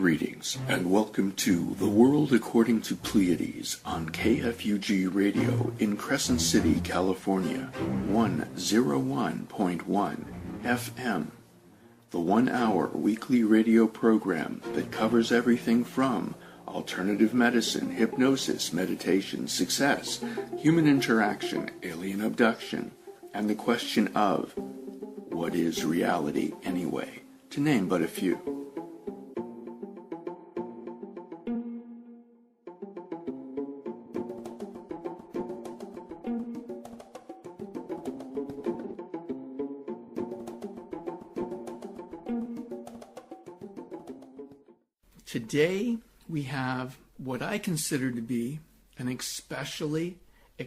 Greetings, and welcome to The World According to Pleiades on KFUG Radio in Crescent City, California, 101.1 FM. The 1-hour weekly radio program that covers everything from alternative medicine, hypnosis, meditation, success, human interaction, alien abduction, and the question of, what is reality anyway, to name but a few. Today, we have what I consider to be an especially, I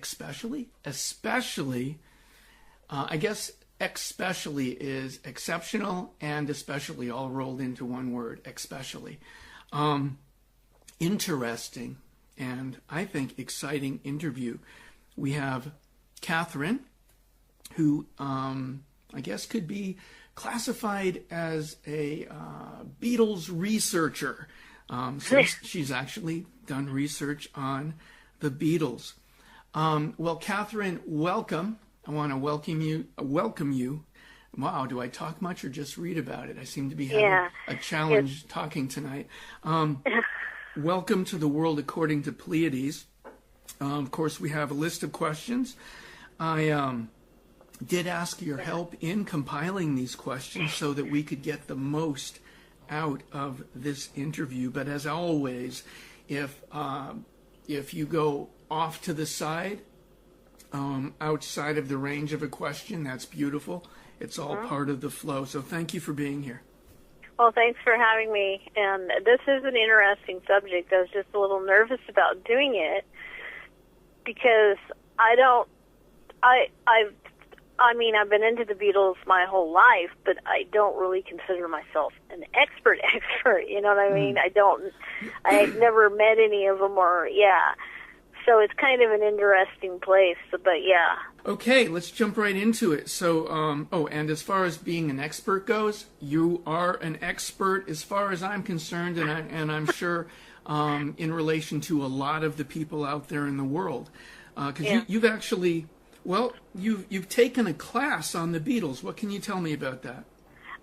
guess especially is exceptional and especially all rolled into one word, especially. Interesting and I think exciting interview. We have Catherine, who I guess could be classified as a Beatles researcher. So she's actually done research on the Beatles. Well, Catherine, welcome. I want to welcome you. Wow, do I talk much or just read about it? I seem to be having a challenge talking tonight. Welcome to The World According to Pleiades. Of course, we have a list of questions. I did ask your help in compiling these questions so that we could get the most out of this interview. But as always, if you go off to the side, outside of the range of a question, that's beautiful. It's all part of the flow. So thank you for being here. Well, thanks for having me. And this is an interesting subject. I was just a little nervous about doing it because I've been into the Beatles my whole life, but I don't really consider myself an expert, you know what I mean? I've never met any of them so it's kind of an interesting place, but yeah. Okay, let's jump right into it. So, and as far as being an expert goes, you are an expert as far as I'm concerned, and I'm sure in relation to a lot of the people out there in the world. Because you've actually... Well, you've taken a class on the Beatles. What can you tell me about that?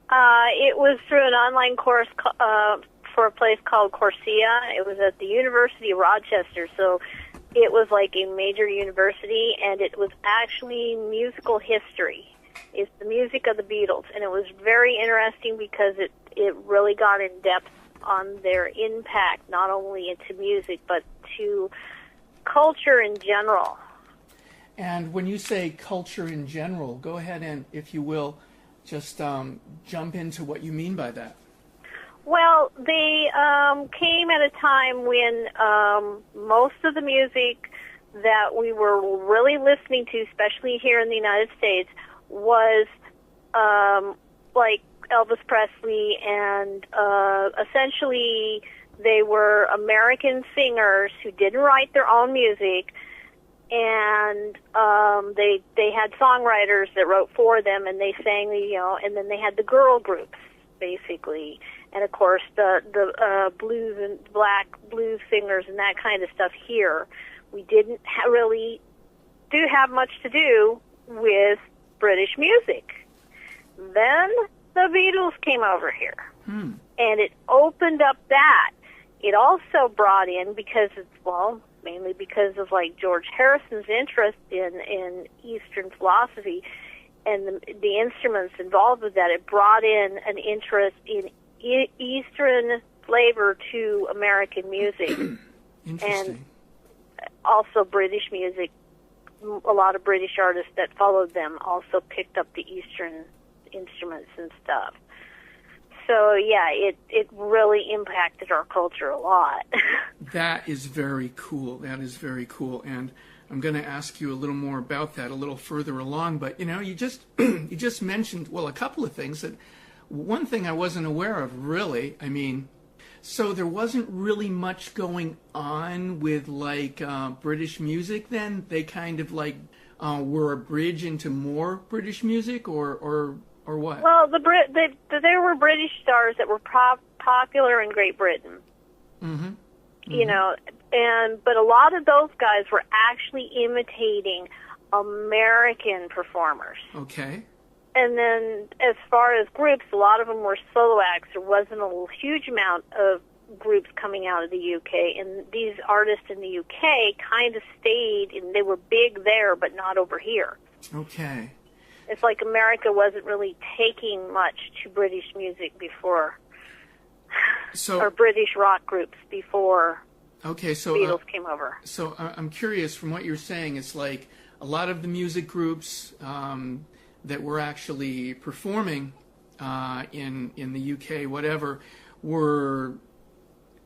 It was through an online course for a place called Corsia. It was at the University of Rochester, so it was like a major university, and it was actually musical history. It's the music of the Beatles, and it was very interesting because it really got in depth on their impact, not only into music, but to culture in general. And when you say culture in general, go ahead and, if you will, just jump into what you mean by that. Well, they came at a time when most of the music that we were really listening to, especially here in the United States, was like Elvis Presley, and essentially they were American singers who didn't write their own music, and they had songwriters that wrote for them, and they sang, and then they had the girl groups, basically, and of course the blues and black blues singers and that kind of stuff here. We didn't really have much to do with British music. Then the Beatles came over here, and it opened up that. It also brought in, mainly because of like George Harrison's interest in Eastern philosophy and the instruments involved with that, it brought in an interest in Eastern flavor to American music. Interesting. And also British music. A lot of British artists that followed them also picked up the Eastern instruments and stuff. So, it really impacted our culture a lot. That is very cool. And I'm going to ask you a little more about that a little further along. But, you just you just mentioned, a couple of things. One thing I wasn't aware of, really, so there wasn't really much going on with, British music then? They kind of, were a bridge into more British music, or or what? Well, there were British stars that were popular in Great Britain. Mm-hmm. You know, but a lot of those guys were actually imitating American performers. Okay. And then as far as groups, a lot of them were solo acts. There wasn't a huge amount of groups coming out of the UK, and these artists in the UK kind of stayed, and they were big there, but not over here. Okay. It's like America wasn't really taking much to British music before, or British rock groups before Beatles came over. So I'm curious, from what you're saying, it's like a lot of the music groups that were actually performing in the UK, whatever, were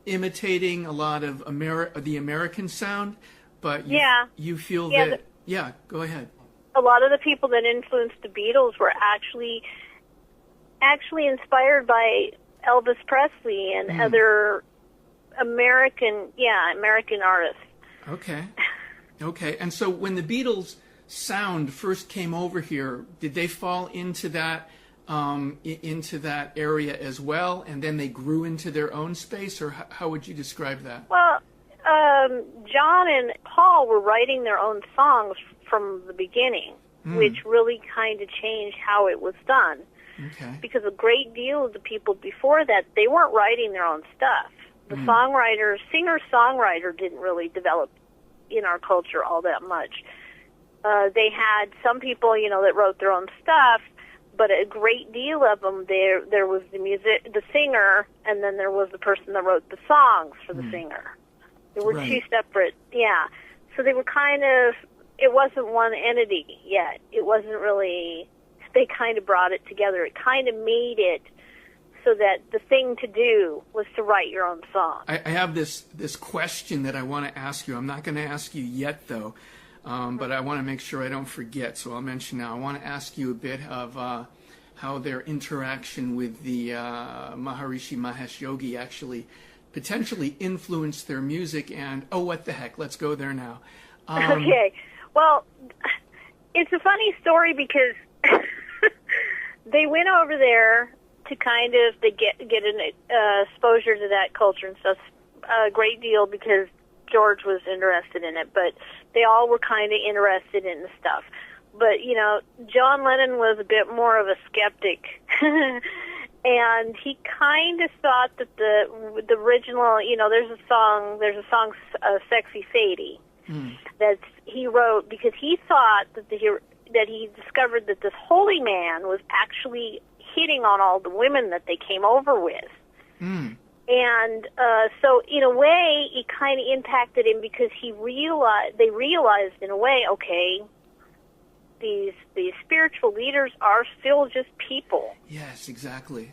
imitating a lot of the American sound, but you feel that... Yeah, go ahead. A lot of the people that influenced the Beatles were actually inspired by Elvis Presley and other American artists. Okay. And so when the Beatles sound first came over here, did they fall into that area as well, and then they grew into their own space, or how would you describe that? Well, John and Paul were writing their own songs from the beginning, which really kind of changed how it was done. Okay. Because a great deal of the people before that, they weren't writing their own stuff. The singer-songwriter didn't really develop in our culture all that much. They had some people, that wrote their own stuff, but a great deal of them, there was the singer, and then there was the person that wrote the songs for the singer. There were two separate, So they were it wasn't one entity yet. It wasn't really, they kind of brought it together. It kind of made it so that the thing to do was to write your own song. I have this question that I want to ask you. I'm not going to ask you yet, though, but I want to make sure I don't forget, so I'll mention now. I want to ask you a bit of how their interaction with the Maharishi Mahesh Yogi actually potentially influenced their music, and, what the heck, let's go there now. Okay. Well, it's a funny story because they went over there to kind of get an exposure to that culture and stuff a great deal because George was interested in it, but they all were kind of interested in the stuff. But, John Lennon was a bit more of a skeptic, and he kind of thought that the original, there's a song, Sexy Sadie, that he wrote because he thought that he discovered that this holy man was actually hitting on all the women that they came over with. And so in a way, it kind of impacted him because they realized in a way, okay, these spiritual leaders are still just people. Yes, exactly.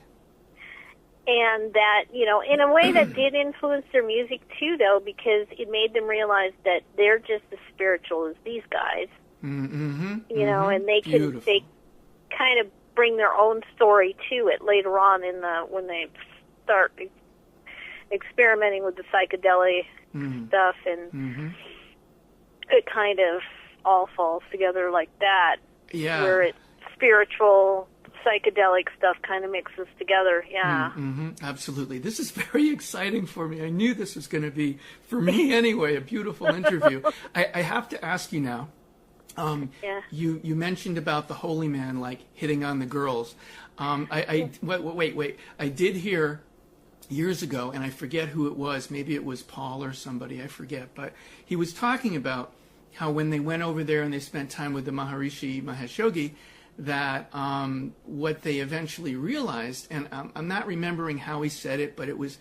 And that, in a way that did influence their music too, though, because it made them realize that they're just as spiritual as these guys. And they kind of bring their own story to it later on when they start experimenting with the psychedelic stuff, and it kind of all falls together like that. Yeah. Where it's spiritual, psychedelic stuff kind of mixes together. Yeah. Absolutely. This is very exciting for me. I knew this was going to be, for me anyway, a beautiful interview. I have to ask you now. You mentioned about the holy man, like hitting on the girls. Wait. I did hear years ago, and I forget who it was. Maybe it was Paul or somebody. I forget. But he was talking about how when they went over there and they spent time with the Maharishi Mahesh Yogi, that what they eventually realized, and I'm not remembering how he said it, but it was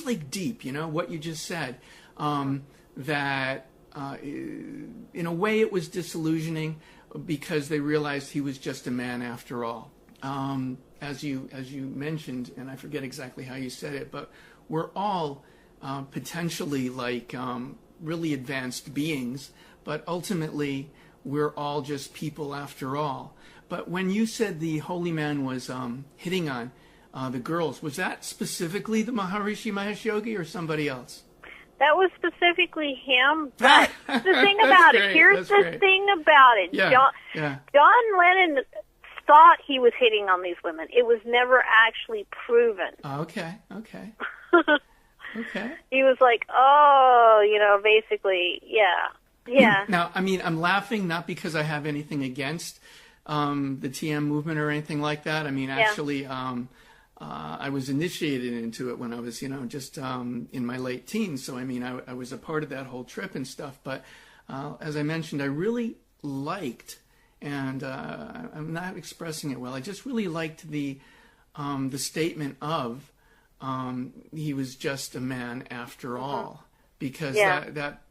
like deep, what you just said, that in a way it was disillusioning because they realized he was just a man after all. As you mentioned, and I forget exactly how you said it, but we're all potentially like really advanced beings, but ultimately we're all just people after all. But when you said the holy man was hitting on the girls, was that specifically the Maharishi Mahesh Yogi or somebody else? That was specifically him. But the thing about it, here's the thing about it. Yeah. John Lennon thought he was hitting on these women. It was never actually proven. Okay. Okay. He was like, oh, basically, yeah. Now, I mean, I'm laughing not because I have anything against the TM movement or anything like that. I mean, actually, I was initiated into it when I was, just in my late teens. So, I mean, I was a part of that whole trip and stuff. But as I mentioned, I really liked, and I'm not expressing it well, I just really liked the statement of he was just a man after all. Because that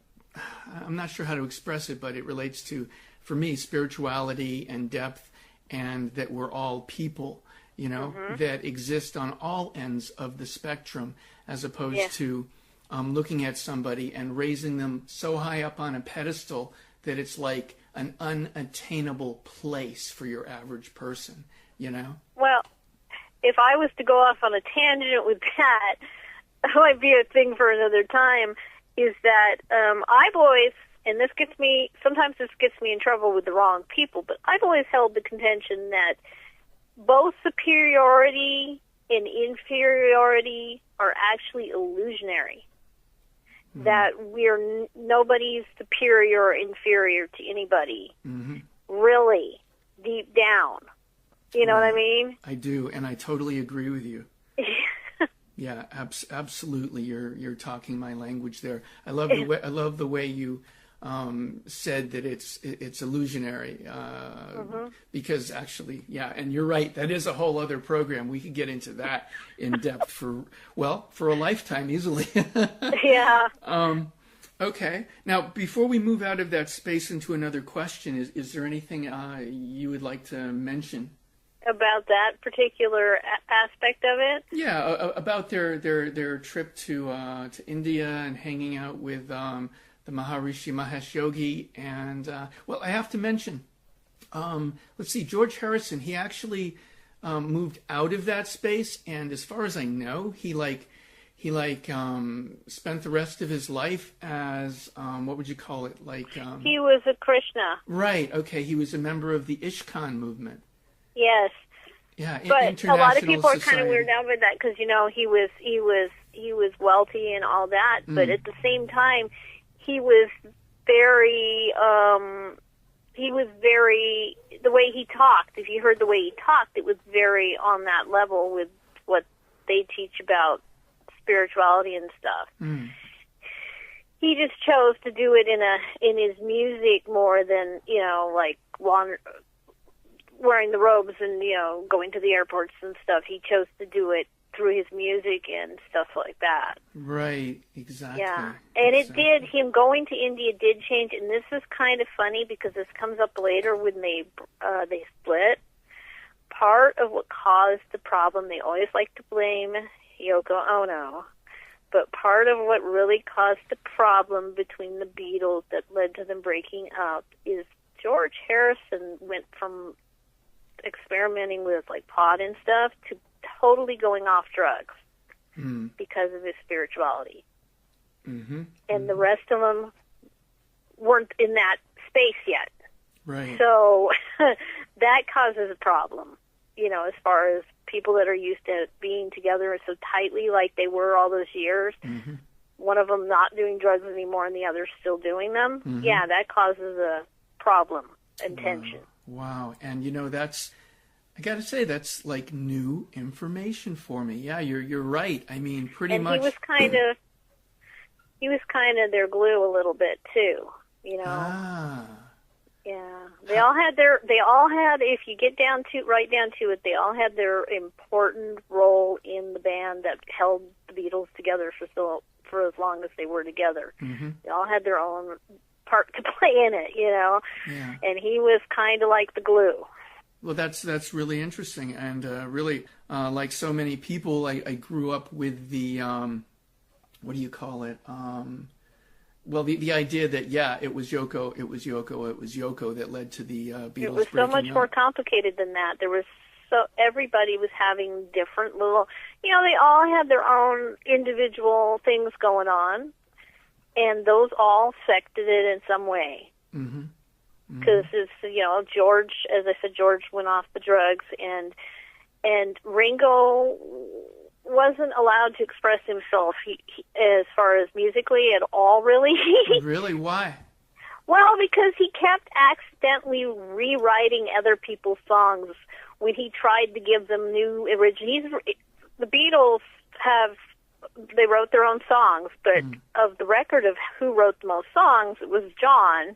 I'm not sure how to express it, but it relates to, for me, spirituality and depth, and that we're all people, that exist on all ends of the spectrum, as opposed to looking at somebody and raising them so high up on a pedestal that it's like an unattainable place for your average person, Well, if I was to go off on a tangent with that, that might be a thing for another time, is that I've always, and sometimes this gets me in trouble with the wrong people, but I've always held the contention that both superiority and inferiority are actually illusionary. Mm-hmm. That nobody's superior or inferior to anybody, really, deep down. You know what I mean? I do, and I totally agree with you. Yeah, absolutely. You're talking my language there. I love the way you said that it's illusionary, because actually, and you're right. That is a whole other program. We could get into that in depth for a lifetime easily. Yeah. Okay. Now, before we move out of that space into another question, is there anything you would like to mention about that particular aspect of it? Yeah, about their trip to India and hanging out with the Maharishi Mahesh Yogi, and I have to mention, let's see, George Harrison. He actually moved out of that space, and as far as I know, he spent the rest of his life as what would you call it? He was a Krishna. Right. Okay. He was a member of the ISKCON movement. Yes. Yeah, but a lot of people are kind of weirded out by that because he was wealthy and all that, but at the same time, he was very the way he talked. If you heard the way he talked, it was very on that level with what they teach about spirituality and stuff. He just chose to do it in his music more than wearing the robes and going to the airports and stuff. He chose to do it through his music and stuff like that. Right, exactly. Yeah, and him going to India did change, and this is kind of funny because this comes up later when they split. Part of what caused the problem, they always like to blame Yoko Ono, but part of what really caused the problem between the Beatles that led to them breaking up is George Harrison went from experimenting with pot and stuff to totally going off drugs because of his spirituality. And the rest of them weren't in that space yet. Right. So that causes a problem, as far as people that are used to being together so tightly like they were all those years. One of them not doing drugs anymore and the other still doing them. Yeah, that causes a problem and tension. Wow. And I got to say, that's new information for me. Yeah, you're right. I mean, pretty much. And he was kind of their glue a little bit too, Ah. Yeah. They all had, if you get right down to it, they all had their important role in the band that held the Beatles together for as long as they were together. They all had their own part to play in it, Yeah. And he was kind of like the glue. Well, that's really interesting, and really, like so many people, I grew up with the, what do you call it? The idea that, it was Yoko that led to the Beatles breaking up. It was so much more complicated than that. Everybody was having different little, they all had their own individual things going on, and those all affected it in some way. because George, as I said, George went off the drugs, and Ringo wasn't allowed to express himself as far as musically at all, really. Really? Why? Well, because he kept accidentally rewriting other people's songs when he tried to give them new originals. The Beatles they wrote their own songs, but of the record of who wrote the most songs, it was John,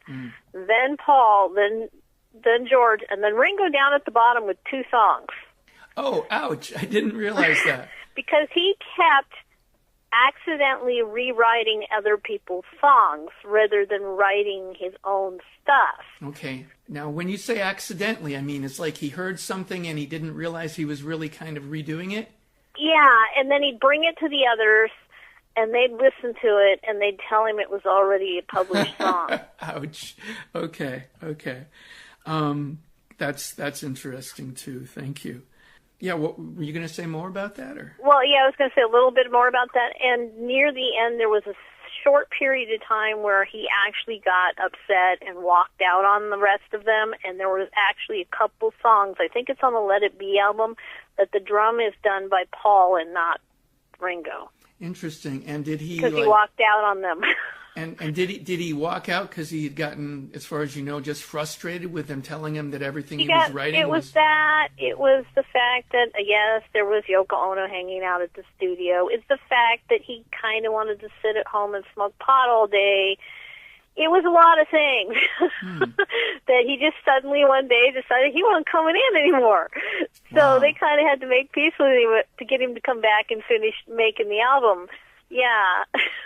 then Paul, then George, and then Ringo down at the bottom with 2 songs. Oh, ouch. I didn't realize that. Because he kept accidentally rewriting other people's songs rather than writing his own stuff. Okay. Now, when you say accidentally, I mean, it's like he heard something and he didn't realize he was really kind of redoing it? Yeah, and then he'd bring it to the others, and they'd listen to it, and they'd tell him it was already a published song. Ouch. Okay. That's interesting, too. Thank you. Yeah, were you going to say more about that? Or? Well, yeah, I was going to say a little bit more about that. And near the end, there was a short period of time where he actually got upset and walked out on the rest of them. And there was actually a couple songs, I think it's on the Let It Be album, that the drum is done by Paul and not Ringo. Interesting. And did he... Because he walked out on them. And did he walk out because he had gotten, as far as you know, just frustrated with them telling him that everything he was writing It was that. It was the fact that, yes, there was Yoko Ono hanging out at the studio. It's the fact that he kind of wanted to sit at home and smoke pot all day. It was a lot of things that he just suddenly one day decided he wasn't coming in anymore. So they kind of had to make peace with him to get him to come back and finish making the album. Yeah.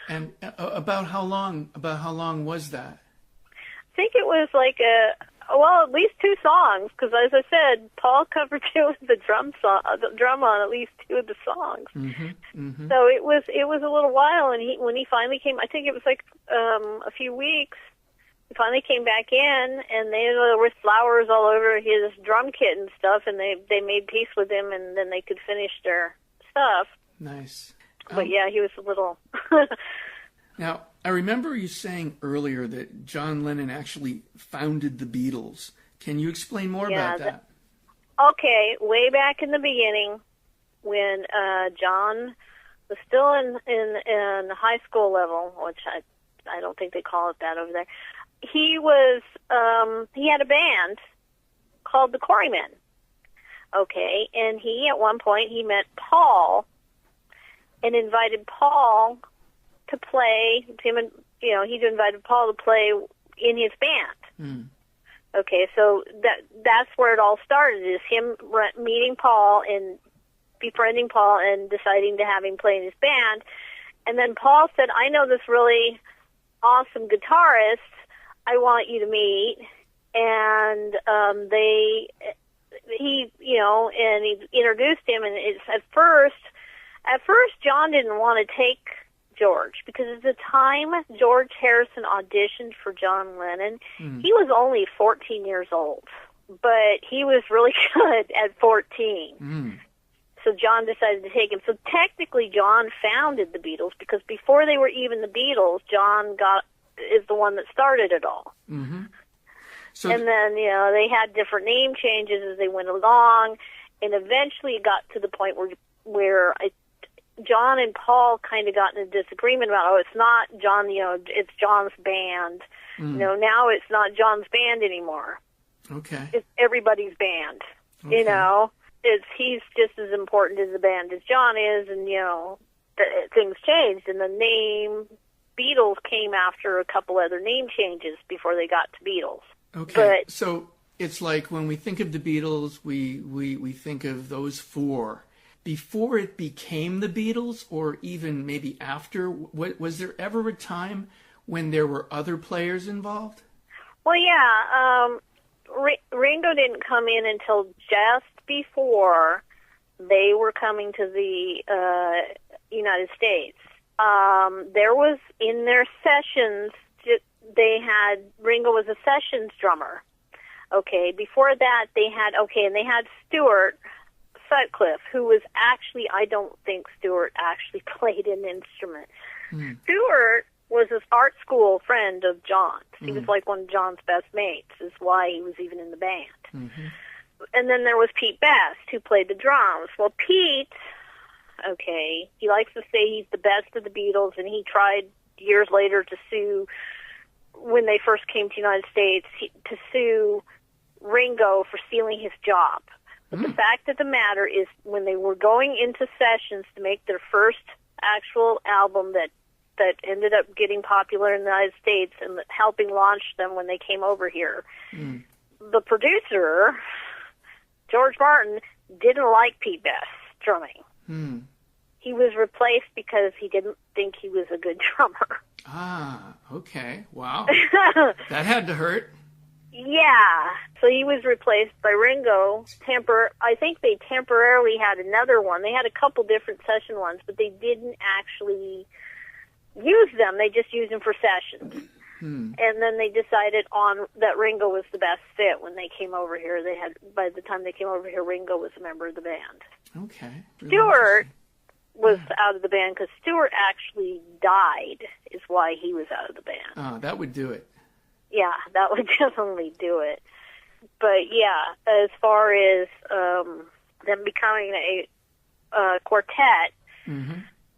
And about how long was that? I think it was like at least 2 songs, because as I said, Paul covered the drum on at least 2 of the songs. So it was a little while, and when he finally came, I think it was like a few weeks. He finally came back in, and there were flowers all over his drum kit and stuff, and they made peace with him, and then they could finish their stuff. Nice. But yeah, he was a little... Now, I remember you saying earlier that John Lennon actually founded the Beatles. Can you explain more about that? Okay, way back in the beginning, when John was still in high school level, which I don't think they call it that over there, he had a band called the Quarrymen. Okay, and at one point, he met Paul and invited Paul to play. He invited Paul to play in his band. Okay, so that's where it all started, is him meeting Paul and befriending Paul and deciding to have him play in his band. And then Paul said, I know this really awesome guitarist I want you to meet. And he introduced him, and at first, John didn't want to take George, because at the time George Harrison auditioned for John Lennon, he was only 14 years old, but he was really good at 14. So John decided to take him. So technically John founded the Beatles, because before they were even the Beatles, John is the one that started it all. So, and then, they had different name changes as they went along, and eventually it got to the point where John and Paul kind of got in a disagreement about, it's not John, it's John's band. Now it's not John's band anymore. Okay. It's everybody's band. Okay. He's just as important as the band as John is, and, things changed, and the name Beatles came after a couple other name changes before they got to Beatles. Okay. So it's like when we think of the Beatles, we think of those 4. Before it became the Beatles, or even maybe after, was there ever a time when there were other players involved? Well, yeah. Ringo didn't come in until just before they were coming to the United States. There was, in their sessions, Ringo was a sessions drummer. Okay, before that they had Stewart Sutcliffe, who was actually, I don't think Stewart actually played an instrument. Stewart was an art school friend of John's. He was like one of John's best mates, is why he was even in the band. Mm-hmm. And then there was Pete Best, who played the drums. Well, Pete, okay, he likes to say he's the best of the Beatles, and he tried years later to sue, when they first came to the United States, to sue Ringo for stealing his job. But the fact of the matter is, when they were going into sessions to make their first actual album that ended up getting popular in the United States and helping launch them when they came over here, the producer, George Martin, didn't like Pete Best's drumming. He was replaced because he didn't think he was a good drummer. Ah, okay. Wow. That had to hurt. Yeah. So he was replaced by Ringo. I think they temporarily had another one. They had a couple different session ones, but they didn't actually use them. They just used them for sessions. And then they decided on that Ringo was the best fit when they came over here. By the time they came over here, Ringo was a member of the band. Okay. Stewart was out of the band because Stewart actually died, is why he was out of the band. Oh, that would do it. Yeah, that would definitely do it. But yeah, as far as them becoming a quartet,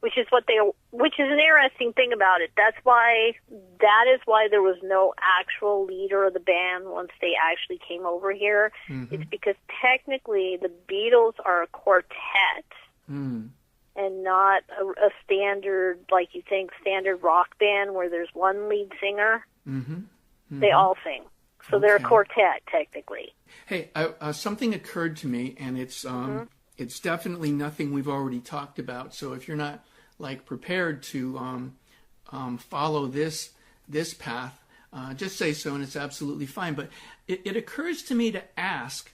which is an interesting thing about it. That is why there was no actual leader of the band once they actually came over here. It's because technically the Beatles are a quartet and not a standard, like you think, standard rock band where there's one lead singer. They all sing. So they're a quartet, technically. Hey, something occurred to me, and it's definitely nothing we've already talked about. So if you're not prepared to follow this path, just say so, and it's absolutely fine. But it occurs to me to ask,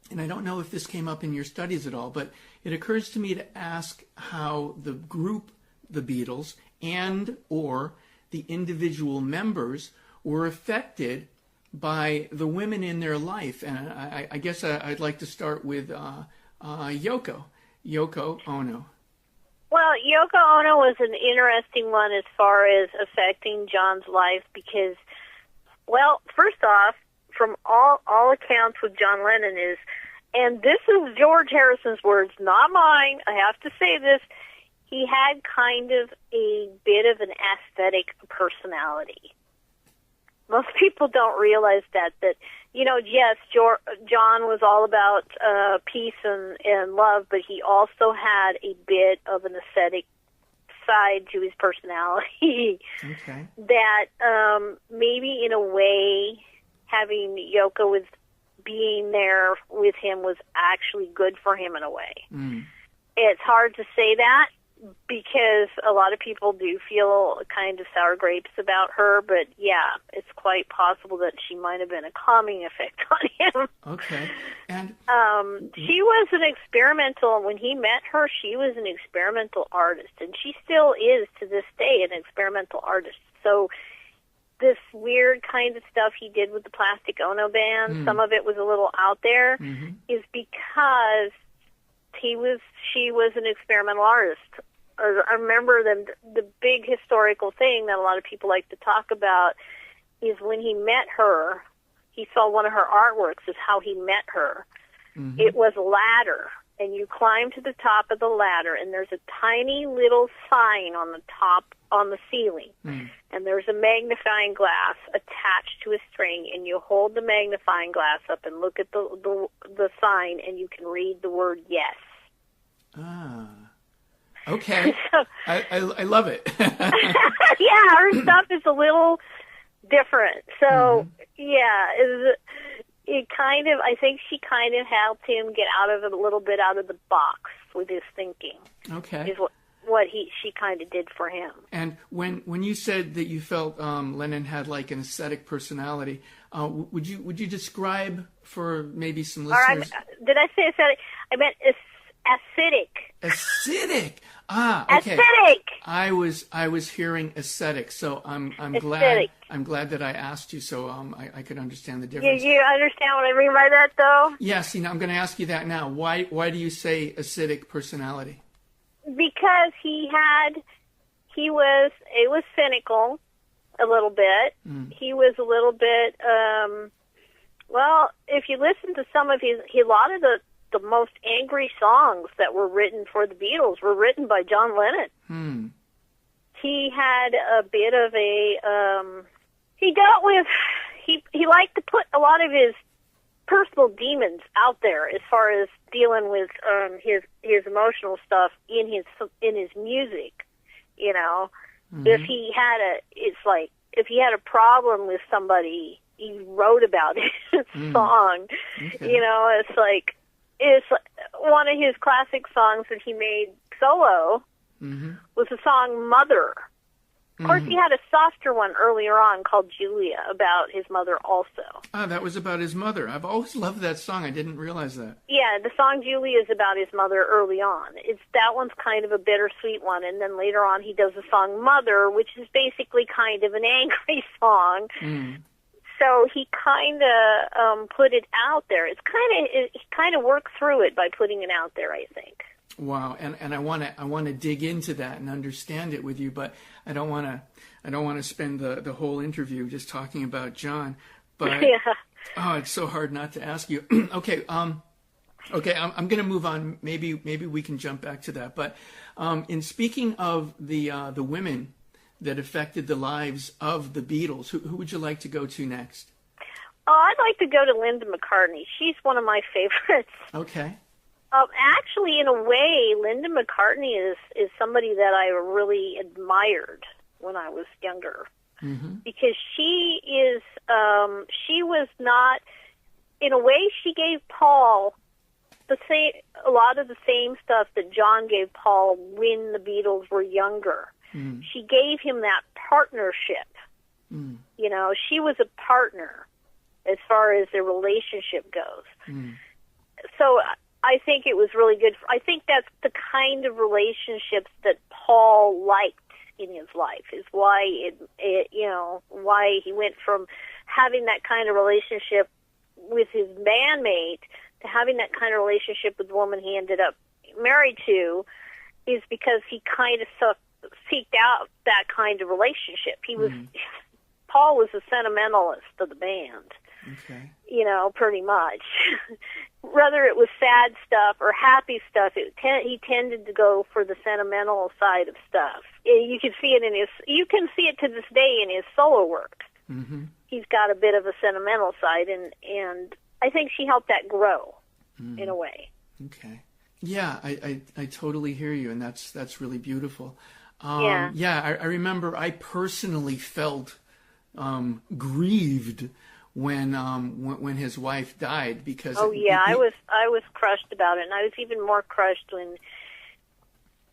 and I don't know if this came up in your studies at all, but it occurs to me to ask how the group, the Beatles, and or the individual members were affected by the women in their life. And I guess I'd like to start with Yoko Ono. Well, Yoko Ono was an interesting one as far as affecting John's life because, well, first off, from all accounts with John Lennon is, and this is George Harrison's words, not mine, I have to say this, he had kind of a bit of an aesthetic personality. Most people don't realize that, yes, John was all about peace and love, but he also had a bit of an aesthetic side to his personality. Okay. That maybe in a way having Yoko with being there with him was actually good for him in a way. It's hard to say that, because a lot of people do feel kind of sour grapes about her, but yeah, it's quite possible that she might have been a calming effect on him. Okay. And she was an experimental, when he met her, she was an experimental artist, and she still is to this day an experimental artist. So this weird kind of stuff he did with the Plastic Ono band, some of it was a little out there, is because she was an experimental artist. I remember the big historical thing that a lot of people like to talk about is when he met her, he saw one of her artworks is how he met her. It was a ladder, and you climb to the top of the ladder, and there's a tiny little sign on the top, on the ceiling, and there's a magnifying glass attached to a string, and you hold the magnifying glass up and look at the sign, and you can read the word yes. Ah. Okay. So, I love it. Yeah, her stuff is a little different. So, yeah, it kind of, I think she kind of helped him get a little bit out of the box with his thinking. Okay. Is what she kind of did for him. And when you said that you felt Lennon had like an aesthetic personality, would you describe for maybe some listeners? Did I say aesthetic? I meant acidic. Acidic. Ah, okay. Acidic. I was hearing ascetic, so I'm acidic. glad that I asked you, so I could understand the difference. You understand what I mean by that, though? Yes. I'm going to ask you that now. Why do you say acidic personality? Because he it was cynical a little bit. He was a little bit, well, if you listen to some of a lot of the most angry songs that were written for the Beatles were written by John Lennon. He had a bit of he dealt with, he liked to put a lot of his personal demons out there as far as dealing with his emotional stuff in his music. You know, if he had a problem with somebody, he wrote about it in a song. Okay. You know, it's one of his classic songs that he made solo was the song Mother. Of course, he had a softer one earlier on called Julia about his mother also. Ah, that was about his mother. I've always loved that song. I didn't realize that. Yeah, the song Julia is about his mother early on. That one's kind of a bittersweet one, and then later on he does the song Mother, which is basically kind of an angry song. So he kind of put it out there. He kind of worked through it by putting it out there, I think. Wow, and I want to dig into that and understand it with you, but I don't want to spend the whole interview just talking about John. But oh, it's so hard not to ask you. Okay, I'm going to move on. Maybe we can jump back to that. But in speaking of the women that affected the lives of the Beatles, who would you like to go to next? Oh, I'd like to go to Linda McCartney. She's one of my favorites. Okay. Actually, in a way, Linda McCartney is somebody that I really admired when I was younger, because she was not, in a way, she gave Paul a lot of the same stuff that John gave Paul when the Beatles were younger. She gave him that partnership. You know, she was a partner as far as their relationship goes. So I think it was really good. I think that's the kind of relationships that Paul liked in his life, is why why he went from having that kind of relationship with his bandmate to having that kind of relationship with the woman he ended up married to, is because he kind of seeked out that kind of relationship. He was Paul was a sentimentalist of the band. Okay. You know, pretty much. Whether it was sad stuff or happy stuff, he tended to go for the sentimental side of stuff. You can see it to this day in his solo work. He's got a bit of a sentimental side, and I think she helped that grow in a way. Okay. Yeah, I totally hear you, and that's really beautiful. Yeah, I remember I personally felt grieved when his wife died, because I was crushed about it, and I was even more crushed when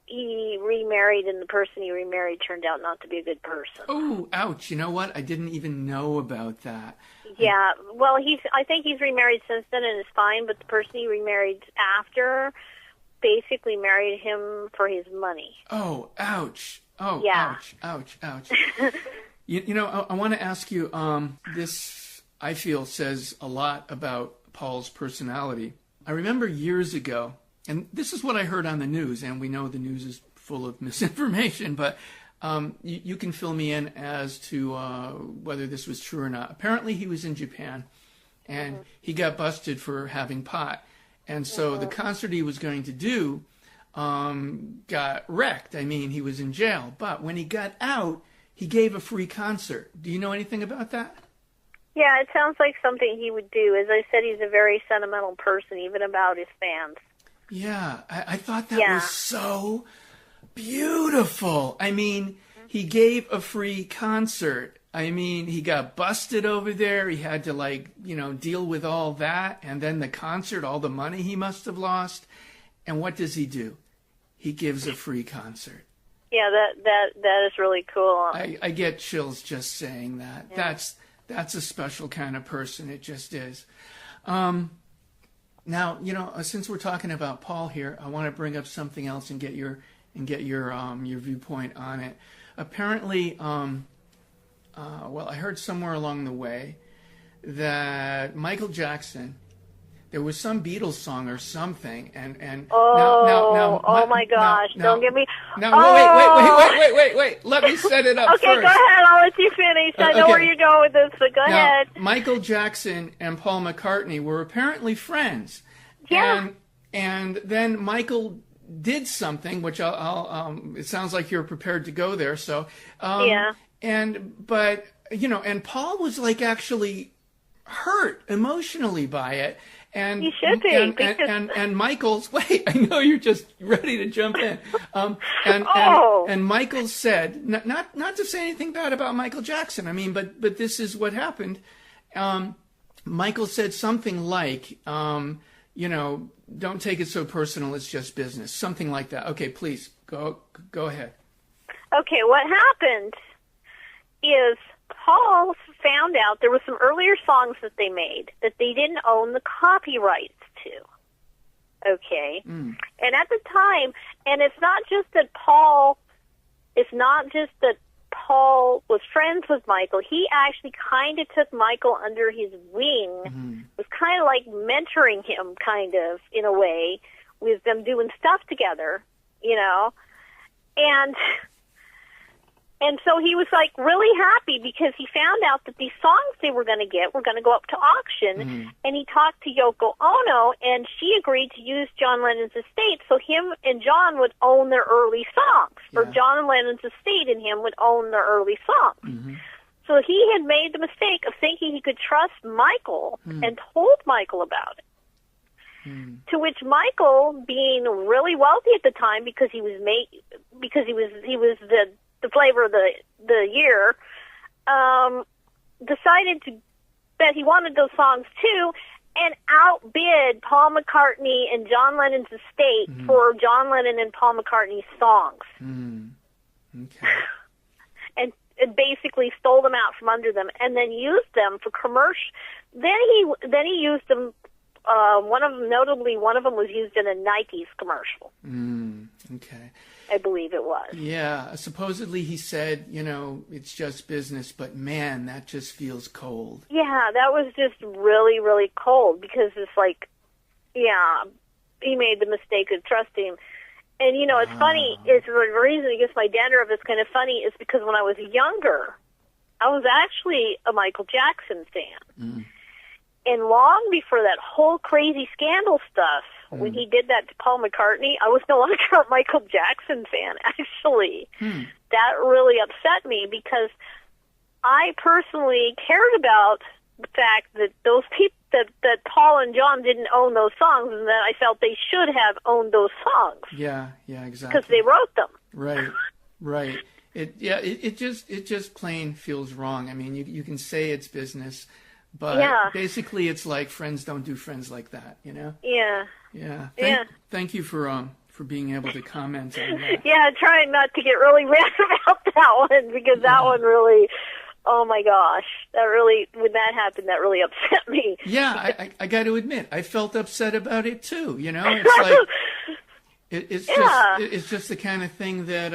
he remarried, and the person he remarried turned out not to be a good person. Oh, ouch! You know what? I didn't even know about that. Yeah, well, I think he's remarried since then and is fine, but the person he remarried after basically married him for his money. Oh, ouch! Oh, yeah. Ouch! You know, I want to ask you. This, I feel, says a lot about Paul's personality. I remember years ago, and this is what I heard on the news, and we know the news is full of misinformation, but you can fill me in as to whether this was true or not. Apparently he was in Japan, and he got busted for having pot. And so the concert he was going to do got wrecked. I mean, he was in jail. But when he got out, he gave a free concert. Do you know anything about that? Yeah, it sounds like something he would do. As I said, he's a very sentimental person, even about his fans. Yeah, I thought that was so beautiful. I mean, he gave a free concert. I mean, he got busted over there. He had to, deal with all that. And then the concert, all the money he must have lost. And what does he do? He gives a free concert. Yeah, that is really cool. I get chills just saying that. Yeah. That's a special kind of person. It just is. Now, since we're talking about Paul here, I want to bring up something else and get your viewpoint on it. Apparently, I heard somewhere along the way that Michael Jackson, There was some Beatles song or something, and oh my gosh! Don't get me. Now wait! Let me set it up okay, first. Go ahead. I'll let you finish. I know where you're going with this, but go ahead. Michael Jackson and Paul McCartney were apparently friends. Yeah. And then Michael did something, which I'll it sounds like you're prepared to go there. So yeah. But and Paul was like actually hurt emotionally by it. And you should be. And Michael's wait, I know you're just ready to jump in. And Michael said not to say anything bad about Michael Jackson. I mean, but this is what happened. Michael said something like, don't take it so personal. It's just business. Something like that. Okay, please go ahead. Okay, what happened is Paul found out there were some earlier songs that they made that they didn't own the copyrights to. Okay? And at the time, and it's not just that Paul was friends with Michael. He actually kind of took Michael under his wing, was kind of like mentoring him kind of in a way with them doing stuff together, And so he was like really happy because he found out that these songs they were going to get were going to go up to auction. And he talked to Yoko Ono, and she agreed to use John Lennon's estate, so him and John would own their early songs, or John Lennon's estate and him would own their early songs. So he had made the mistake of thinking he could trust Michael and told Michael about it. To which Michael, being really wealthy at the time because he was the flavor of the year, decided that he wanted those songs too, and outbid Paul McCartney and John Lennon's estate for John Lennon and Paul McCartney's songs. Okay. And basically stole them out from under them, and then used them for commercial. Then he used them. One of them was used in a Nike's commercial. Okay. I believe it was. Yeah. Supposedly he said, it's just business, but man, that just feels cold. Yeah, that was just really, really cold because it's like, he made the mistake of trusting. And, it's funny, it's the reason it gets my dandruff is kind of funny is because when I was younger, I was actually a Michael Jackson fan. And long before that whole crazy scandal stuff, when he did that to Paul McCartney, I was no longer a Michael Jackson fan, actually. That really upset me because I personally cared about the fact that those people, that Paul and John didn't own those songs, and that I felt they should have owned those songs. Yeah, exactly. Because they wrote them. Right. It just plain feels wrong. I mean, you can say it's business, but basically it's like friends don't do friends like that, Yeah. Thank you for being able to comment on that. Yeah, trying not to get really mad about that one because that one really, oh my gosh, when that happened, that really upset me. Yeah, I got to admit, I felt upset about it too. It's like it's just the kind of thing that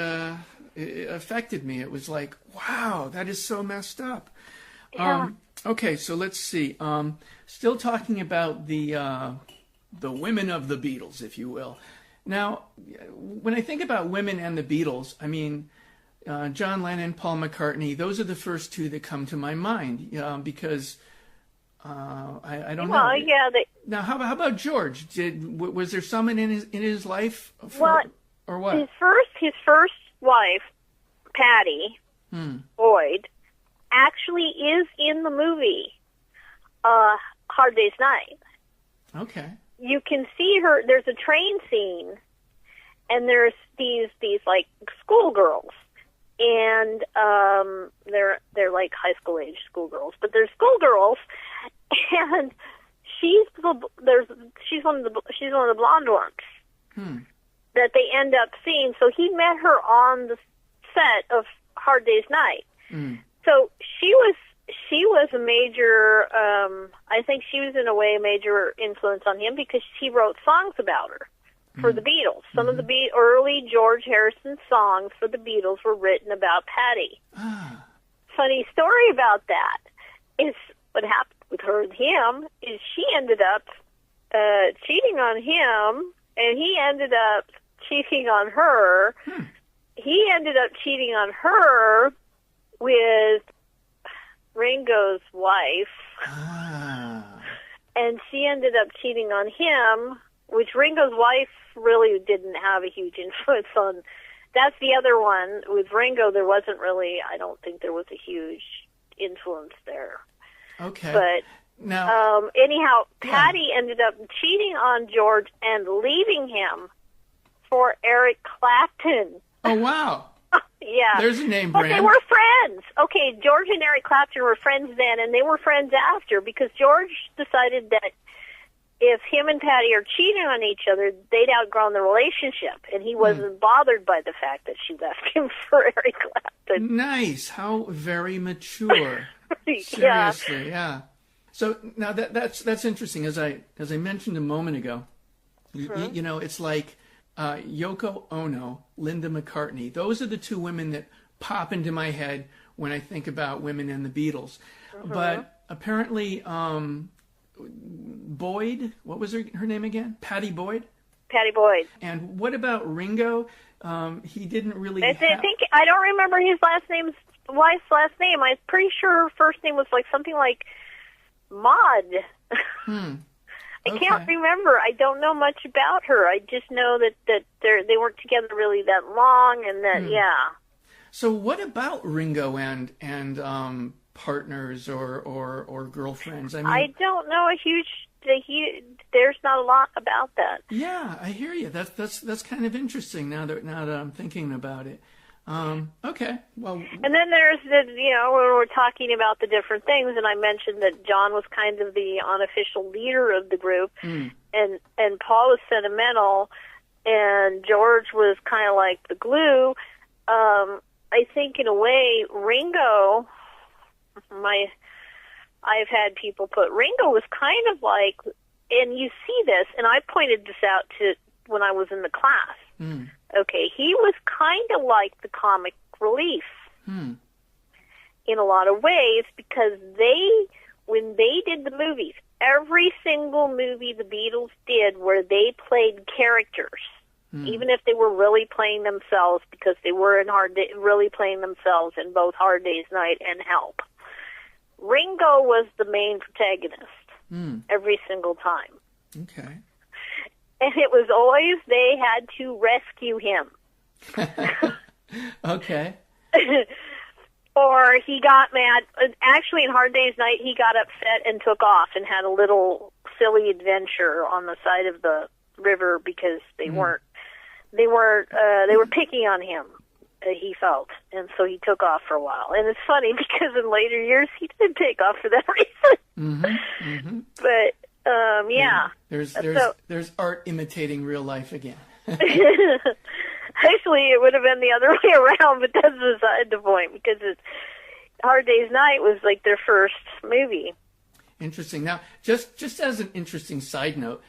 it affected me. It was like, wow, that is so messed up. Yeah. Okay, so let's see. Still talking about the women of the Beatles, if you will. Now, when I think about women and the Beatles, I mean, John Lennon, Paul McCartney, those are the first two that come to my mind, because I don't know. Well, yeah. Now, how about George? Was there someone in his life, or what? His first wife, Patty Boyd, actually is in the movie Hard Day's Night. Okay. You can see her. There's a train scene, and there's these like schoolgirls, and they're like high school age schoolgirls, but they're schoolgirls, and she's one of the blonde ones that they end up seeing. So he met her on the set of Hard Day's Night. So she was a major, I think she was in a way a major influence on him because he wrote songs about her for the Beatles. Some of the early George Harrison songs for the Beatles were written about Patty. Funny story about that is what happened with her and him is she ended up cheating on him, and he ended up cheating on her. He ended up cheating on her with Ringo's wife. And she ended up cheating on him, which Ringo's wife really didn't have a huge influence on. That's the other one. With Ringo, there wasn't really, I don't think there was a huge influence there. Okay. But now, anyhow, Patty ended up cheating on George and leaving him for Eric Clapton. Oh, wow. Yeah. There's a name but brand. They were friends. Okay, George and Eric Clapton were friends then, and they were friends after, because George decided that if him and Patty are cheating on each other, they'd outgrown the relationship, and he wasn't bothered by the fact that she left him for Eric Clapton. Nice. How very mature. Yeah. Seriously, yeah. So now that's interesting. As I mentioned a moment ago, you know, it's like Yoko Ono, Linda McCartney. Those are the two women that pop into my head when I think about women in the Beatles. But apparently, Boyd, what was her name again? Patty Boyd? Patty Boyd. And what about Ringo? He didn't really I think, I don't remember his wife's last name. I'm pretty sure her first name was like something like Maud. I can't remember. I don't know much about her. I just know that they weren't together really that long, and that yeah. So what about Ringo and partners or girlfriends? I mean, I don't know there's not a lot about that. Yeah, I hear you. That's kind of interesting now that I'm thinking about it. Okay, well. And then there's when we're talking about the different things, and I mentioned that John was kind of the unofficial leader of the group, and Paul was sentimental, and George was kind of like the glue. I think in a way, Ringo, I've had people put Ringo was kind of like, and you see this, and I pointed this out to when I was in the class. Okay, he was kind of like the comic relief in a lot of ways, because when they did the movies, every single movie the Beatles did where they played characters, even if they were really playing themselves, because they were really playing themselves in both Hard Day's Night and Help. Ringo was the main protagonist every single time. Okay. And it was always they had to rescue him. Okay. Or he got mad. Actually, in Hard Day's Night, he got upset and took off and had a little silly adventure on the side of the river, because they were picking on him. He felt, and so he took off for a while. And it's funny because in later years he didn't take off for that reason. But yeah. There's art imitating real life again. Actually, it would have been the other way around, but that's beside the point, because Hard Day's Night was like their first movie. Interesting. Now, just as an interesting side note,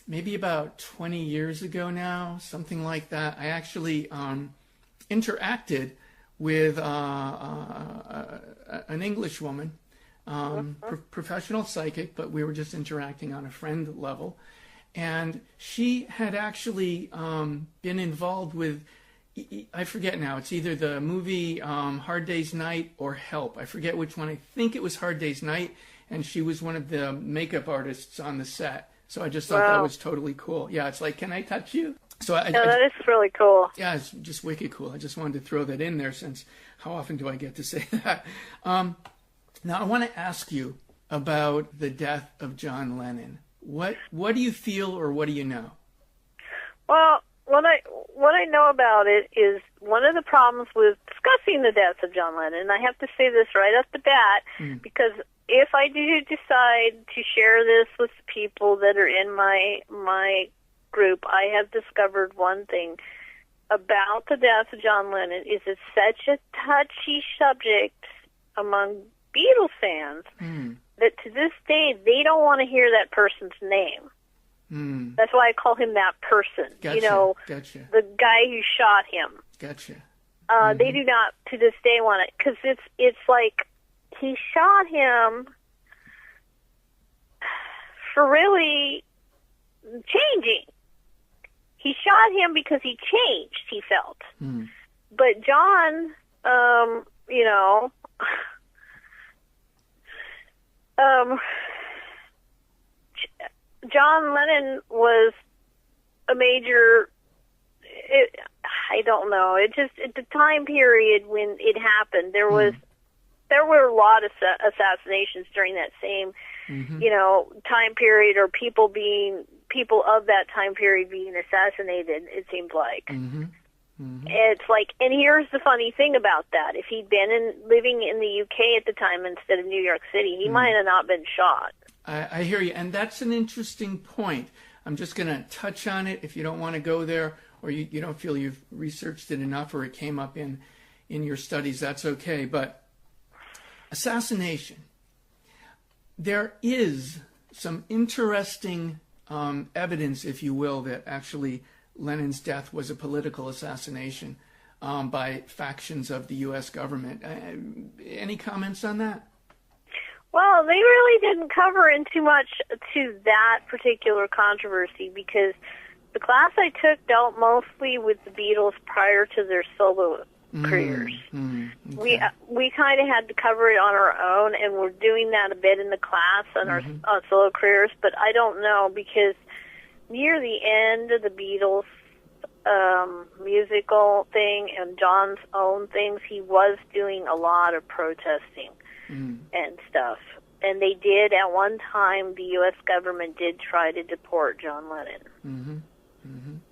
maybe about 20 years ago now, something like that, I actually interacted with an English woman, professional psychic, but we were just interacting on a friend level. And she had actually been involved with, I forget now, it's either the movie Hard Day's Night or Help. I forget which one. I think it was Hard Day's Night, and she was one of the makeup artists on the set. So I just thought that was totally cool. Yeah, it's like, can I touch you? So that is really cool. Yeah, it's just wicked cool. I just wanted to throw that in there, since how often do I get to say that? Now, I want to ask you about the death of John Lennon. What do you feel, or what do you know? Well, what I know about it is one of the problems with discussing the death of John Lennon, and I have to say this right off the bat, because if I do decide to share this with people that are in my group, I have discovered one thing about the death of John Lennon is it's such a touchy subject among Beatles fans that to this day they don't want to hear that person's name. That's why I call him that person. Gotcha. Gotcha. The guy who shot him. Gotcha. They do not to this day want it, because it's like he shot him for really changing. He shot him because he changed, he felt. But John, you know, John Lennon was a major, I don't know, it just, at the time period when it happened, there were a lot of assassinations during that same, you know, time period, or people of that time period being assassinated, it seems like. It's like, and here's the funny thing about that. If he'd been living in the UK at the time instead of New York City, he might have not been shot. I hear you, and that's an interesting point. I'm just going to touch on it. If you don't want to go there, or you don't feel you've researched it enough, or it came up in your studies, that's okay. But assassination, there is some interesting evidence, if you will, that actually Lennon's death was a political assassination by factions of the U.S. government. Any comments on that? Well, they really didn't cover in too much to that particular controversy, because the class I took dealt mostly with the Beatles prior to their solo careers. Okay. We kind of had to cover it on our own, and we're doing that a bit in the class on our solo careers, but I don't know, because near the end of the Beatles musical thing and John's own things, he was doing a lot of protesting and stuff. And they did, at one time, the U.S. government did try to deport John Lennon.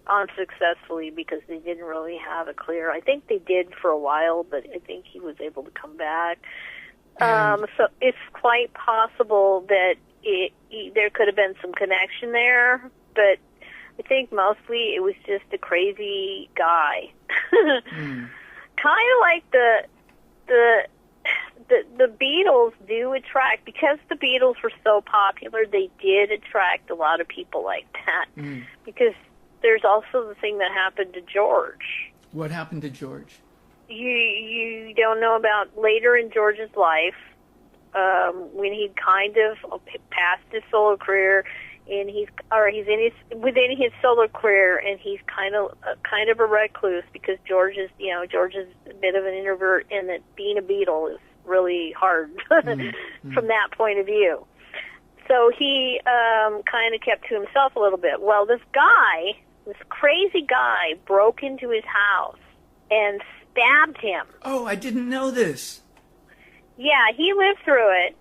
Unsuccessfully, because they didn't really have a clear, I think they did for a while, but I think he was able to come back. So it's quite possible that there could have been some connection there, but I think mostly it was just a crazy guy. Kind of like the Beatles do attract, because the Beatles were so popular, they did attract a lot of people like that. Because there's also the thing that happened to George. What happened to George? You don't know about later in George's life, when he kind of passed his solo career, and within his solo career, and he's kind of a recluse, because George is a bit of an introvert, and that being a Beatle is really hard from that point of view. So he kind of kept to himself a little bit. Well, this crazy guy, broke into his house and stabbed him. Oh, I didn't know this. Yeah, he lived through it,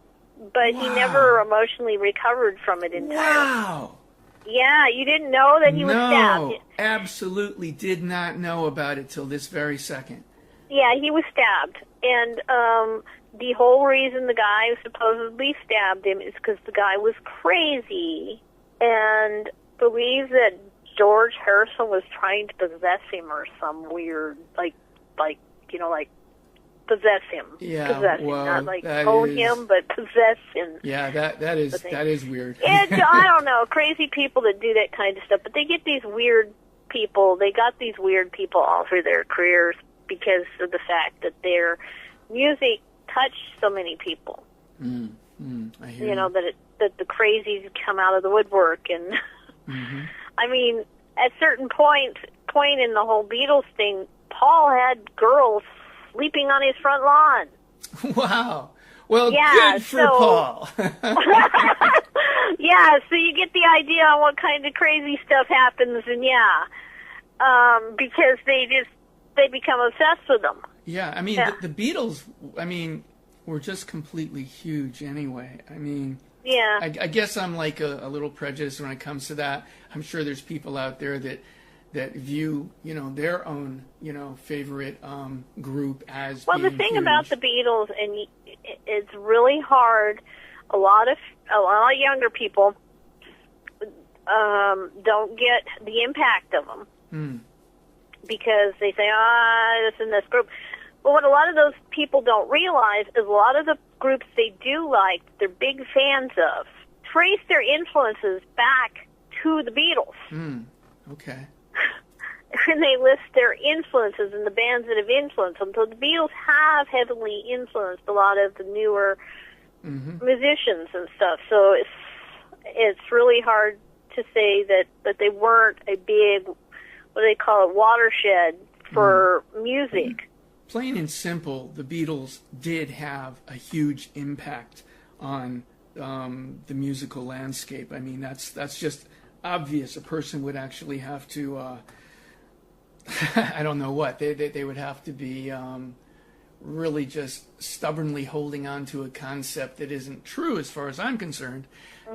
but he never emotionally recovered from it entirely. Wow. Yeah, you didn't know that he was stabbed? No, absolutely did not know about it till this very second. Yeah, he was stabbed, and the whole reason the guy supposedly stabbed him is because the guy was crazy and believed that George Harrison was trying to possess him, or some weird, like possess him. Yeah, possess him, not like own him, but possess him. Yeah, that is weird. I don't know, crazy people that do that kind of stuff, but they get these weird people. They got these weird people all through their careers because of the fact that their music touched so many people. I hear you. That the crazies come out of the woodwork, and I mean, at certain point in the whole Beatles thing, Paul had girls sleeping on his front lawn. Wow. Well, good for Paul. Yeah, so you get the idea on what kind of crazy stuff happens, and because they become obsessed with them. Yeah, I mean, the Beatles, were just completely huge anyway. I mean, I guess I'm like a little prejudiced when it comes to that. I'm sure there's people out there that view, their own, favorite group as well. Being the thing huge. about the Beatles, and it's really hard. A lot of younger people don't get the impact of them because they say, this and this group. But what a lot of those people don't realize is a lot of the groups they do like, they're big fans of, trace their influences back to the Beatles. Okay. And they list their influences and the bands that have influenced them. So the Beatles have heavily influenced a lot of the newer musicians and stuff. So it's really hard to say that they weren't a big, what do they call it, watershed for music. Plain and simple, the Beatles did have a huge impact on the musical landscape. I mean, that's just obvious. A person would actually have to, I don't know what, they would have to be really just stubbornly holding on to a concept that isn't true as far as I'm concerned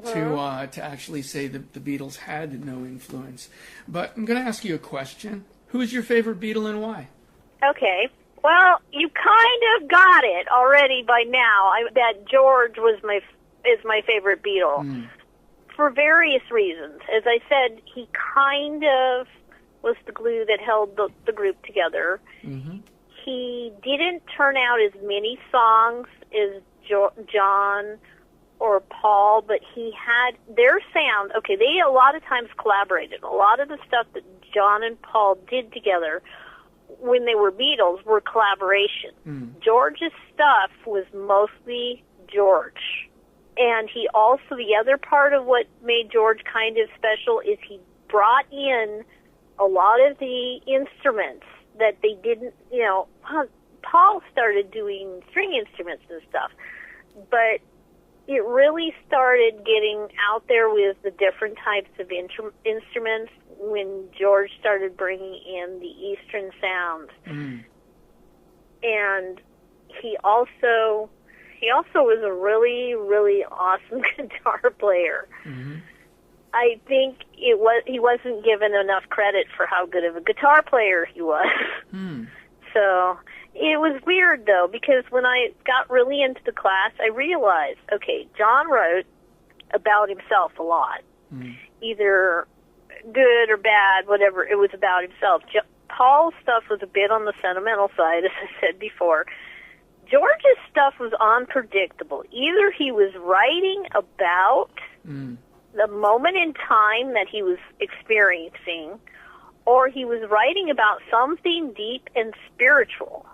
to actually say that the Beatles had no influence. But I'm going to ask you a question. Who is your favorite Beatle and why? Okay. Well, you kind of got it already by now. That George is my favorite Beatle for various reasons. As I said, he kind of was the glue that held the group together. Mm-hmm. He didn't turn out as many songs as John or Paul, but he had their sound. Okay, they a lot of times collaborated. A lot of the stuff that John and Paul did together when they were Beatles were collaboration. George's stuff was mostly George. And he also, the other part of what made George kind of special is he brought in a lot of the instruments that they didn't, Paul started doing string instruments and stuff, but it really started getting out there with the different types of instruments when George started bringing in the Eastern sounds. And he also was a really, really awesome guitar player. I think he wasn't given enough credit for how good of a guitar player he was. So it was weird, though, because when I got really into the class, I realized, okay, John wrote about himself a lot, either good or bad, whatever, it was about himself. Paul's stuff was a bit on the sentimental side, as I said before. George's stuff was unpredictable. Either he was writing about the moment in time that he was experiencing, or he was writing about something deep and spiritual.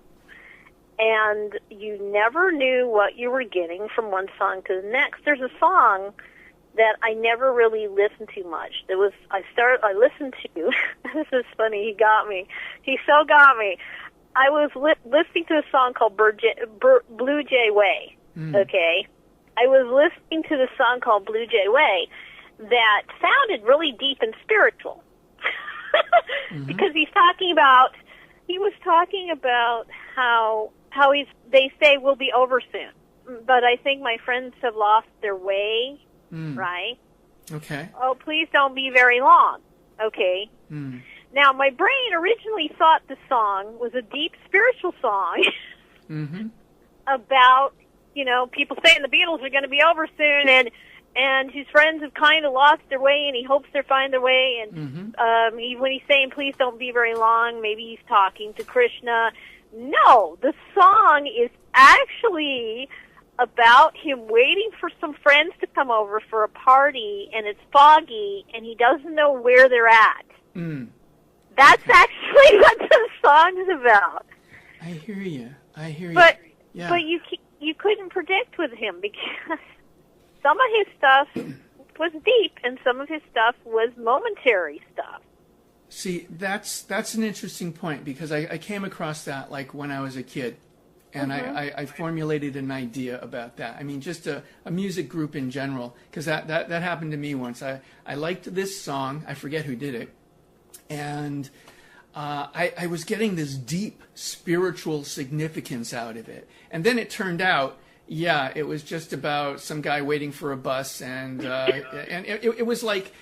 And you never knew what you were getting from one song to the next. There's a song that I never really listened to much. I listened to, this is funny, he got me. He so got me. I was listening to a song called Blue Jay Way, okay? I was listening to the song called Blue Jay Way that sounded really deep and spiritual. Because he was talking about how they say we'll be over soon. But I think my friends have lost their way, right? Okay. Oh, please don't be very long. Okay. Now, my brain originally thought the song was a deep spiritual song about, people saying the Beatles are going to be over soon, and his friends have kind of lost their way, and he hopes they'll find their way. And when he's saying, please don't be very long, maybe he's talking to Krishna. No, the song is actually about him waiting for some friends to come over for a party, and it's foggy, and he doesn't know where they're at. That's actually what the song is about. I hear you. But you couldn't predict with him because some of his stuff was deep and some of his stuff was momentary stuff. See, that's an interesting point because I came across that like when I was a kid, and I formulated an idea about that. I mean, just a music group in general, because that happened to me once. I liked this song. I forget who did it. And I was getting this deep spiritual significance out of it. And then it turned out, it was just about some guy waiting for a bus. And it was like,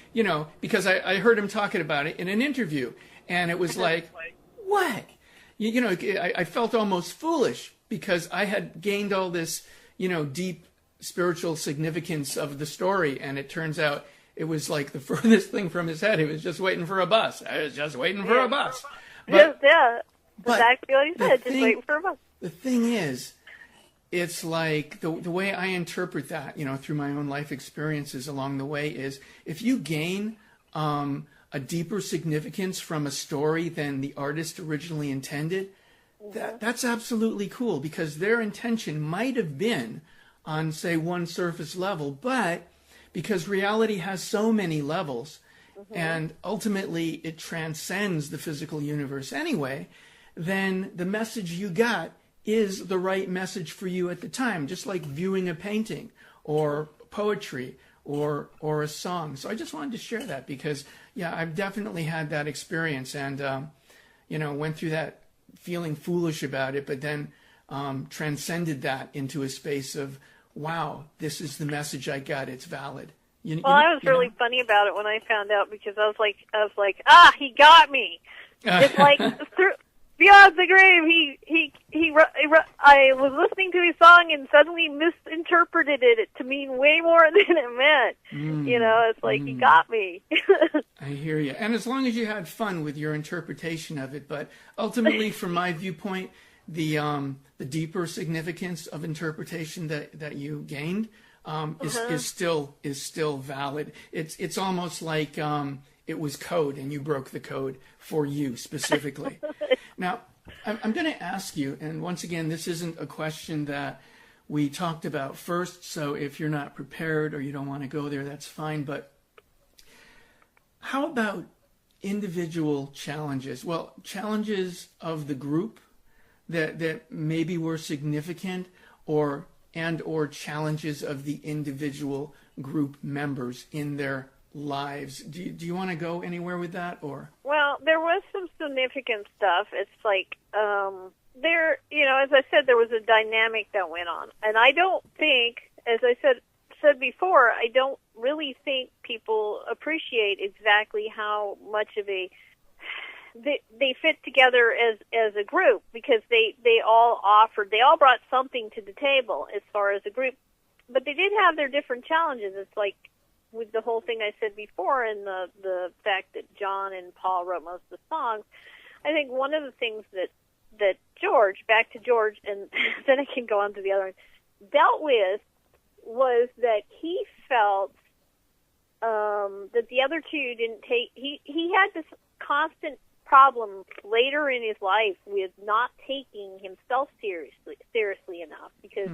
because I heard him talking about it in an interview. And it was like, what? I felt almost foolish because I had gained all this, deep spiritual significance of the story. And it turns out, it was like the furthest thing from his head. He was just waiting for a bus. I was just waiting for a bus. But, exactly what he said, just waiting for a bus. The thing is, it's like the way I interpret that, through my own life experiences along the way is if you gain a deeper significance from a story than the artist originally intended, that's absolutely cool because their intention might have been on, say, one surface level, but because reality has so many levels, and ultimately it transcends the physical universe anyway, then the message you got is the right message for you at the time, just like viewing a painting or poetry or a song. So I just wanted to share that because, yeah, I've definitely had that experience and, went through that feeling foolish about it, but then transcended that into a space of, wow, this is the message I got. It's valid. I was really funny about it when I found out because I was like, he got me. It's like beyond the grave. I was listening to his song and suddenly misinterpreted it to mean way more than it meant. It's like he got me. I hear you. And as long as you had fun with your interpretation of it, but ultimately, from my viewpoint, the deeper significance of interpretation that you gained is still valid. It's almost like it was code and you broke the code for you specifically. Now, I'm going to ask you, and once again, this isn't a question that we talked about first, so if you're not prepared or you don't want to go there, that's fine. But how about individual challenges? Well, challenges of the group that maybe were significant or challenges of the individual group members in their lives. Do you want to go anywhere with that, or? Well, there was some significant stuff. It's like as I said, there was a dynamic that went on, and I don't think, as I said before, I don't really think people appreciate exactly how much of they fit together as a group, because they all brought something to the table as far as a group, but they did have their different challenges. It's like with the whole thing I said before, and the fact that John and Paul wrote most of the songs. I think one of the things that George, back to George, and then I can go on to the other one, dealt with was that he felt that the other two didn't take. He had this constant problem later in his life with not taking himself seriously enough, because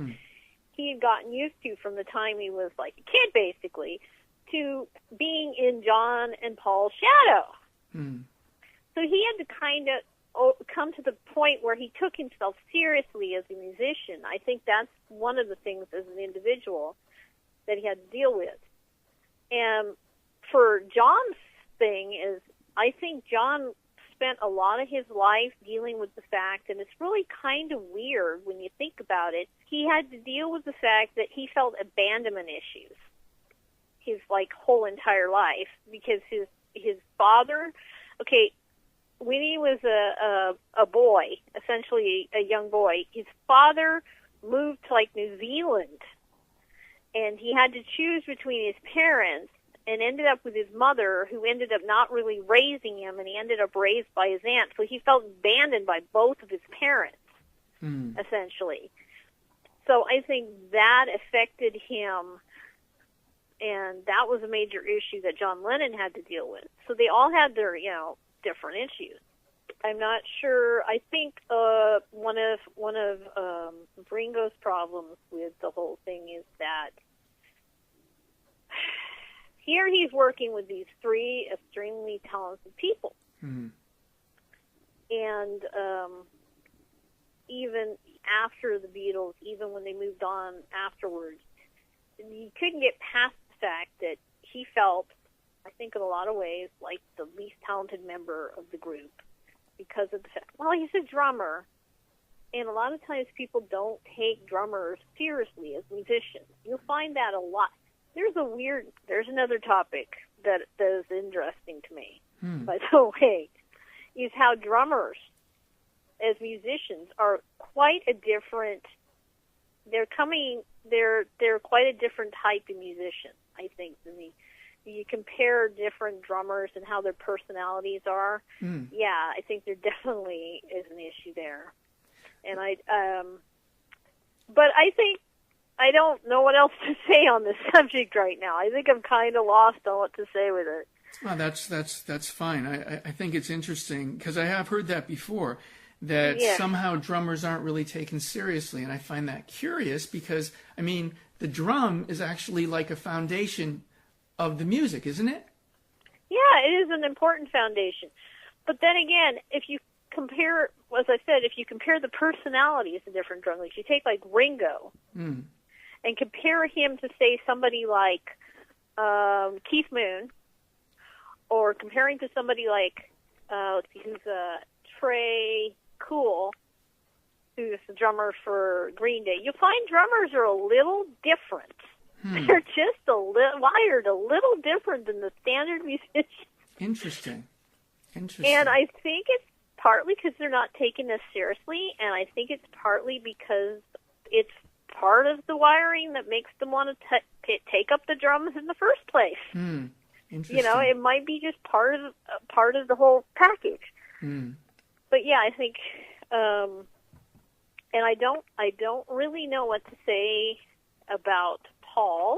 he had gotten used to, from the time he was like a kid basically, to being in John and Paul's shadow. So he had to kind of come to the point where he took himself seriously as a musician. I think that's one of the things as an individual that he had to deal with. And for John's thing is, I think John spent a lot of his life dealing with the fact, and it's really kind of weird when you think about it, he had to deal with the fact that he felt abandonment issues his whole entire life, because his father, when he was a boy, essentially a young boy, his father moved to New Zealand, and he had to choose between his parents, and ended up with his mother, who ended up not really raising him, and he ended up raised by his aunt. So he felt abandoned by both of his parents, essentially. So I think that affected him, and that was a major issue that John Lennon had to deal with. So they all had their, different issues. I'm not sure. I think one of Ringo's problems with the whole thing is that here he's working with these three extremely talented people. And even after the Beatles, even when they moved on afterwards, he couldn't get past the fact that he felt, I think in a lot of ways, like the least talented member of the group, because of the fact, well, he's a drummer, and a lot of times people don't take drummers seriously as musicians. You'll find that a lot. There's another topic that is interesting to me, by the way, is how drummers as musicians are quite a different, they're quite a different type of musician, I think, than you compare different drummers and how their personalities are. Yeah, I think there definitely is an issue there. And but I think, I don't know what else to say on this subject right now. I think I'm kind of lost on what to say with it. Well, that's fine. I think it's interesting, because I have heard that before, that somehow drummers aren't really taken seriously, and I find that curious, because, the drum is actually like a foundation of the music, isn't it? Yeah, it is an important foundation. But then again, if you compare, as I said, if you compare the personalities of different drum leaders, you take like Ringo and compare him to, say, somebody like Keith Moon, or comparing to somebody like, let's see, who's Trey Cool, who's the drummer for Green Day, you'll find drummers are a little different. They're just wired a little different than the standard musicians. Interesting. And I think it's partly because they're not taken as seriously, and I think it's partly because it's part of the wiring that makes them want to take up the drums in the first place. Interesting. You know, it might be just part of the whole package. But yeah, I think, and I don't really know what to say about Paul.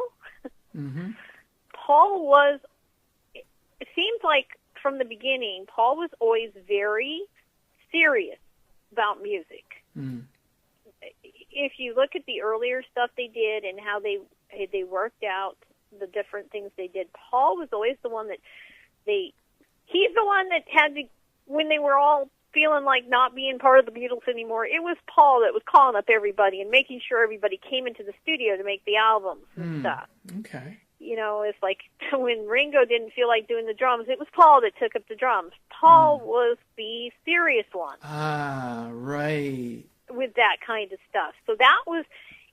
Paul was, it seems like from the beginning, Paul was always very serious about music. If you look at the earlier stuff they did and how they worked out the different things they did, Paul was always the one that he's the one that had to, when they were all feeling like not being part of the Beatles anymore, it was Paul that was calling up everybody and making sure everybody came into the studio to make the albums and stuff. Okay. You know, it's like when Ringo didn't feel like doing the drums, it was Paul that took up the drums. Paul was the serious one. Ah, right. With that kind of stuff. So that was,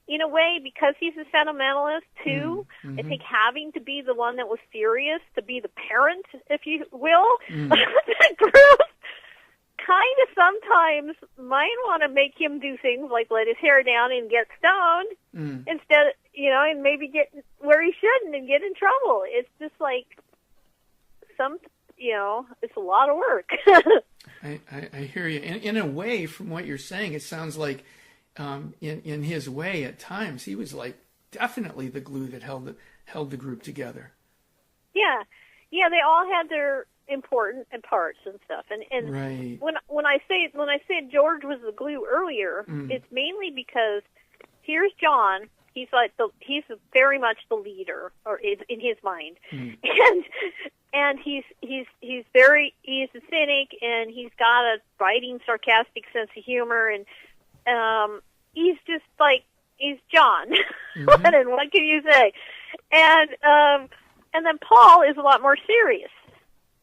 in a way, because he's a sentimentalist too, I think having to be the one that was serious, to be the parent, if you will, that group kind of sometimes might want to make him do things like let his hair down and get stoned instead, you know, and maybe get where he shouldn't and get in trouble. It's just like it's a lot of work. I hear you. In a way, from what you're saying, it sounds like in his way at times he was like definitely the glue that held the group together. Yeah, they all had their important parts and stuff. And right. when I said George was the glue earlier, it's mainly because here's John. He's very much the leader, or in his mind, and he's a cynic, and he's got a biting, sarcastic sense of humor, and he's just like, he's John. And what can you say? And then Paul is a lot more serious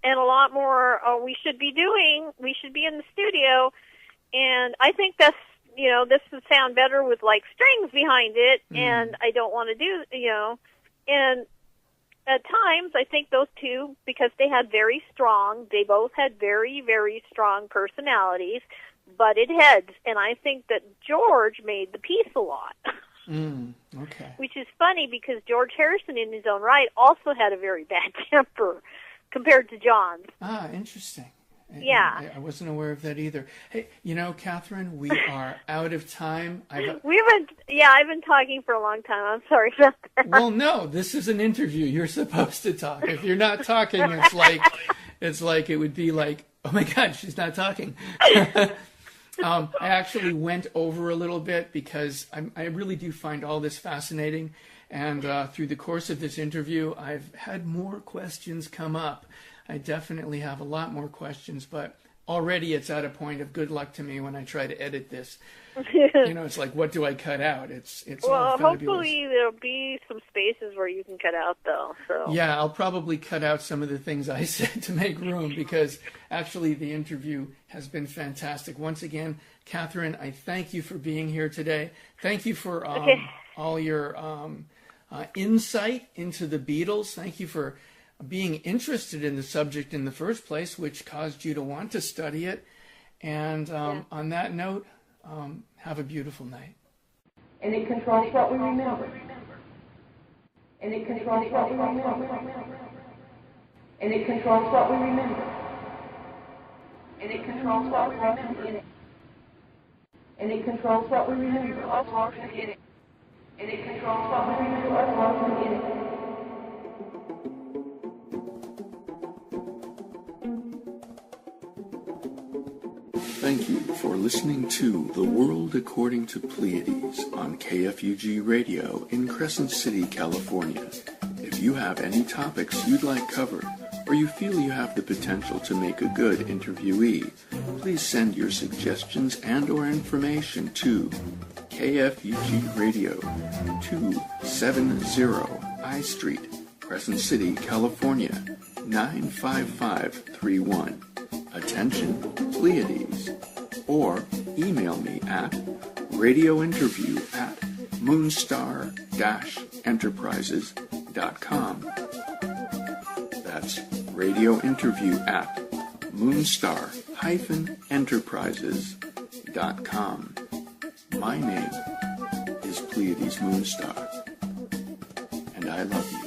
and a lot more. We should be in the studio, and I think that's. You know, this would sound better with like strings behind it, and I don't want to do, and at times I think those two, because they both had very, very strong personalities, butted heads, and I think that George made the peace a lot. Okay. Which is funny because George Harrison in his own right also had a very bad temper compared to John's. Ah, interesting. Yeah. I wasn't aware of that either. Hey, Catherine, we are out of time. I've been talking for a long time. I'm sorry about that. Well, no, this is an interview. You're supposed to talk. If you're not talking, it's like it would be like, oh my God, she's not talking. I actually went over a little bit because I really do find all this fascinating. And through the course of this interview, I've had more questions come up. I definitely have a lot more questions, but already it's at a point of good luck to me when I try to edit this. It's like, what do I cut out? It's all fabulous. Hopefully there'll be some spaces where you can cut out, though. So yeah, I'll probably cut out some of the things I said to make room, because actually the interview has been fantastic. Once again, Catherine, I thank you for being here today. Thank you for all your insight into the Beatles. Thank you for being interested in the subject in the first place, which caused you to want to study it. And on that note, have a beautiful night. And it controls what we remember. And it controls what we remember. And it controls what we remember. And it controls what we remember. And it controls what we remember. And it controls what we remember. Thank you for listening to The World According to Pleiades on KFUG Radio in Crescent City, California. If If you have any topics you'd like covered, or you feel you have the potential to make a good interviewee, please send your suggestions and or information to KFUG Radio, 270 I Street, Crescent City, California, 95531. Attention, Pleiades. Or email me at radiointerview@moonstar-enterprises.com. That's radiointerview@moonstar-enterprises.com. My name is Pleiades Moonstar, and I love you.